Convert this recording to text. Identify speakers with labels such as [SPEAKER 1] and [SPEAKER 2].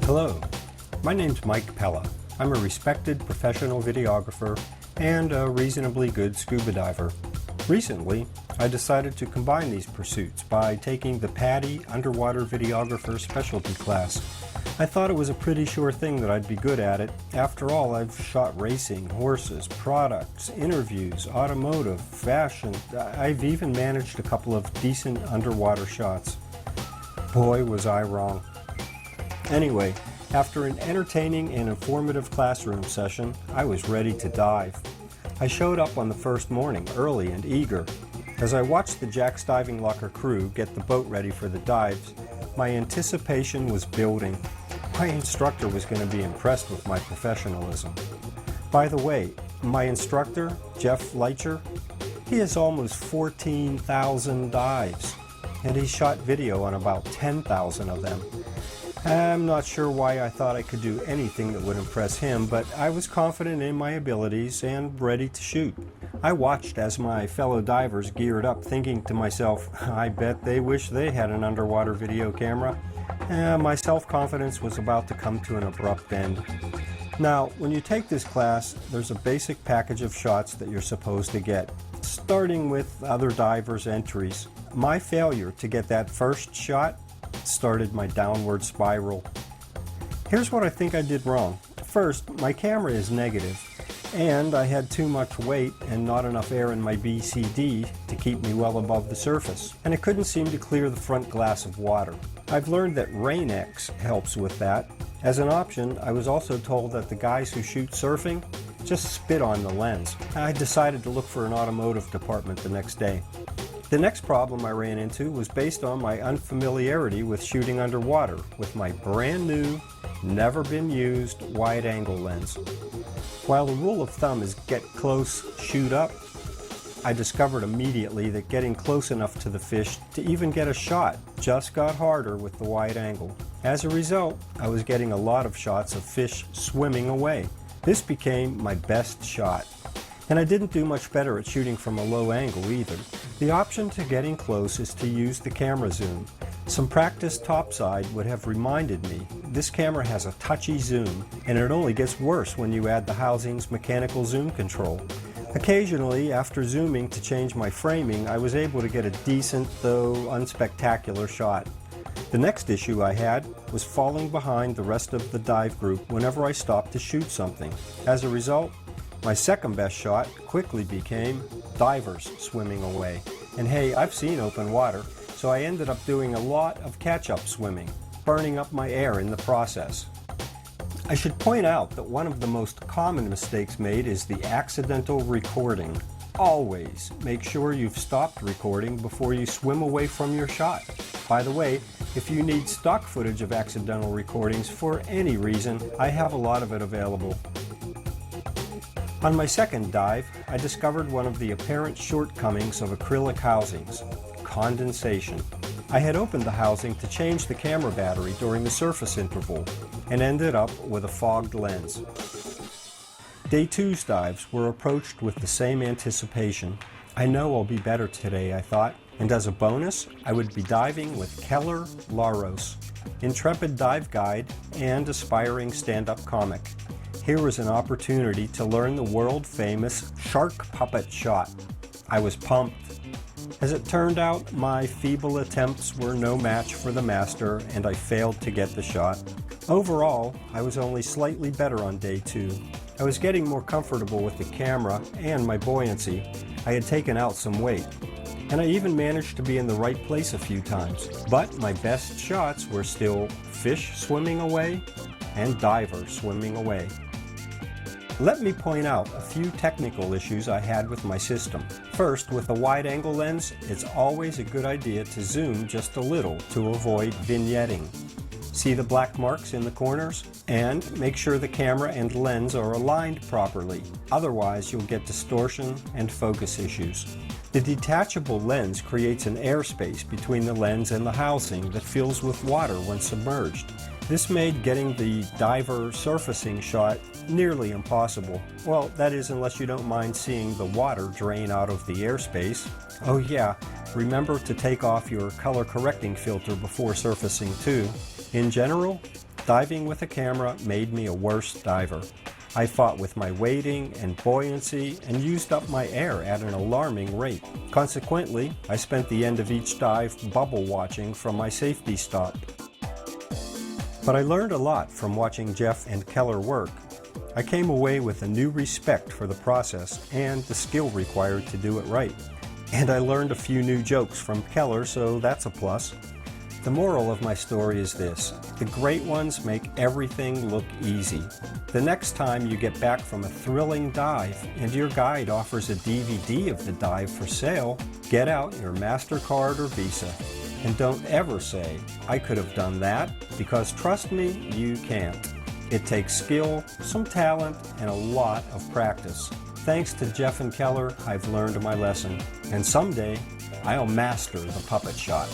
[SPEAKER 1] Hello, my name's Mike Pella. I'm a respected professional videographer and a reasonably good scuba diver. Recently, I decided to combine these pursuits by taking the PADI Underwater Videographer Specialty Class. I thought it was a pretty sure thing that I'd be good at it. After all, I've shot racing, horses, products, interviews, automotive, fashion. I've even managed a couple of decent underwater shots. Boy, was I wrong. Anyway, after an entertaining and informative classroom session, I was ready to dive. I showed up on the first morning early and eager. As I watched the Jack's Diving Locker crew get the boat ready for the dives, my anticipation was building. My instructor was going to be impressed with my professionalism. By the way, my instructor, Jeff Leitcher, he has almost 14,000 dives, and he shot video on about 10,000 of them. I'm not sure why I thought I could do anything that would impress him, but I was confident in my abilities and ready to shoot. I watched as my fellow divers geared up, thinking to myself, I bet they wish they had an underwater video camera. My self-confidence was about to come to an abrupt end. Now, when you take this class, there's a basic package of shots that you're supposed to get, starting with other divers' entries. My failure to get that first shot started my downward spiral. Here's what I think I did wrong. First, my camera is negative, and I had too much weight and not enough air in my BCD to keep me well above the surface, and it couldn't seem to clear the front glass of water. I've learned that Rain-X helps with that. As an option, I was also told that the guys who shoot surfing just spit on the lens. I decided to look for an automotive department the next day. The next problem I ran into was based on my unfamiliarity with shooting underwater with my brand new, never been used wide-angle lens. While the rule of thumb is get close, shoot up, I discovered immediately that getting close enough to the fish to even get a shot just got harder with the wide angle. As a result, I was getting a lot of shots of fish swimming away. This became my best shot. And I didn't do much better at shooting from a low angle either. The option to getting close is to use the camera zoom. Some practice topside would have reminded me this camera has a touchy zoom, and it only gets worse when you add the housing's mechanical zoom control. Occasionally, after zooming to change my framing, I was able to get a decent, though unspectacular shot. The next issue I had was falling behind the rest of the dive group whenever I stopped to shoot something. As a result, my second best shot quickly became divers swimming away. And hey, I've seen open water, so I ended up doing a lot of catch-up swimming, burning up my air in the process. I should point out that one of the most common mistakes made is the accidental recording. Always make sure you've stopped recording before you swim away from your shot. By the way, if you need stock footage of accidental recordings for any reason, I have a lot of it available. On my second dive, I discovered one of the apparent shortcomings of acrylic housings: condensation. I had opened the housing to change the camera battery during the surface interval and ended up with a fogged lens. Day 2's dives were approached with the same anticipation. I know I'll be better today, I thought, and as a bonus, I would be diving with Keller Laros, intrepid dive guide and aspiring stand-up comic. Here was an opportunity to learn the world-famous shark puppet shot. I was pumped. As it turned out, my feeble attempts were no match for the master, and I failed to get the shot. Overall, I was only slightly better on day 2. I was getting more comfortable with the camera and my buoyancy. I had taken out some weight, and I even managed to be in the right place a few times. But my best shots were still fish swimming away and diver swimming away. Let me point out a few technical issues I had with my system. First, with a wide-angle lens, it's always a good idea to zoom just a little to avoid vignetting. See the black marks in the corners? And make sure the camera and lens are aligned properly. Otherwise, you'll get distortion and focus issues. The detachable lens creates an airspace between the lens and the housing that fills with water when submerged. This made getting the diver surfacing shot nearly impossible. Well, that is, unless you don't mind seeing the water drain out of the airspace. Oh yeah, remember to take off your color correcting filter before surfacing too. In general, Diving with a camera made me a worse diver. I fought with my weighting and buoyancy and used up my air at an alarming rate. Consequently, I spent the end of each dive bubble watching from my safety stop. But I learned a lot from watching Jeff and Keller work. I came away with a new respect for the process and the skill required to do it right. And I learned a few new jokes from Keller, so that's a plus. The moral of my story is this: the great ones make everything look easy. The next time you get back from a thrilling dive and your guide offers a DVD of the dive for sale, get out your MasterCard or Visa. And don't ever say, "I could have done that," because trust me, you can't. It takes skill, some talent, and a lot of practice. Thanks to Jeff and Keller, I've learned my lesson. And someday, I'll master the puppet shot.